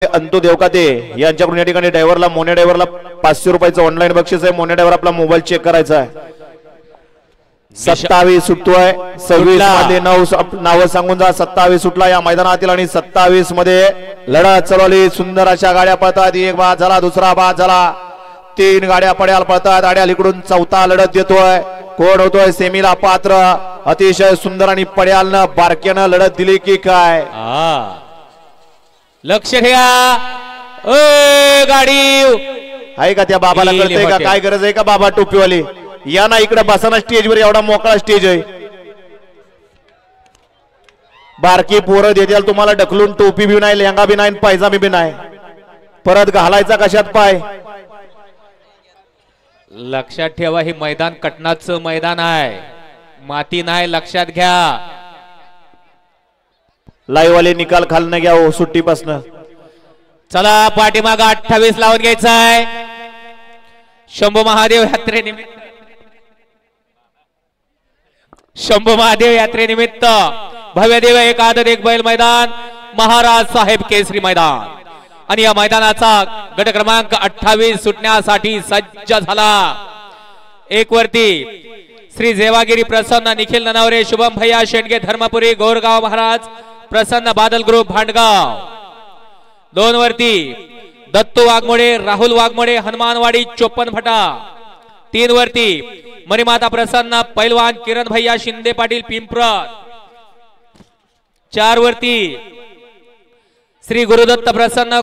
अंतू देवकाते यांच्याकडून या ठिकाणी ड्रायव्हरला मोने ड्रायव्हरला 500 रुपयाचं ऑनलाईन बक्षीस आहे। मोने ड्रायव्हर आपला मोबाईल चेक करायचा आहे। 27 सुटतोय 26 मध्ये नाव सांगून जा। 27 सुटला या मैदानातील आणि 27 मध्ये लढत चालवली। सुंदर अशा गाड्या पळतात। एक बाद झाला, दुसरा बाद झाला, 3 गाड्या पड्याल पळतात। आड्याल इकडून चौथा लढत देतोय। कोण होतोय सेमीला पात्र? अतिशय सुंदर आणि पड्यालनं बारक्यानं लढत दिली की काय? लक्ष ठेवा। गाडी आहे का त्या बाबाला? कळतंय का काय गरज आहे का? बाबा टोपीवाली या ना इकडे बसा ना स्टेजवर। एवढा मोकळा स्टेज आहे। बारकी पोरं देतील तुम्हाला ढकलून। टोपी बी नाही, लेंगा बी नाही, पायजामी बी नाही। परत घालायचा कशात पाय? लक्षात ठेवा हे मैदान कटनाचं मैदान आहे, माती नाही, लक्षात घ्या। लाईव्ह वाले निकाल खालनं घ्या हो सुट्टीपासनं। चला पाठीमाग 28 लावून घ्यायचा आहे। शंभू महादेव यात्रेनिमित्त भव्य देव एक आदत एक बैल मैदान महाराज साहेब केसरी मैदान आणि या मैदानाचा गट क्रमांक 28 सुटण्यासाठी सज्ज झाला। एक वरती श्री जेवागिरी प्रसन्न निखिल ननावरे शुभम भैया शेंडगे धर्मपुरी गोरगाव महाराज प्रसन्न बादल ग्रुप भांडगाव। 2 वरती दत्तू वाघमोडे राहुल वाघमोडे हनुमानवाडी 54 फटा। 3 वरती मरीमाता प्रसन्न पैलवान किरण भैया शिंदे पाटील पिंपरत। 4 वरती श्री गुरुदत्त प्रसन्न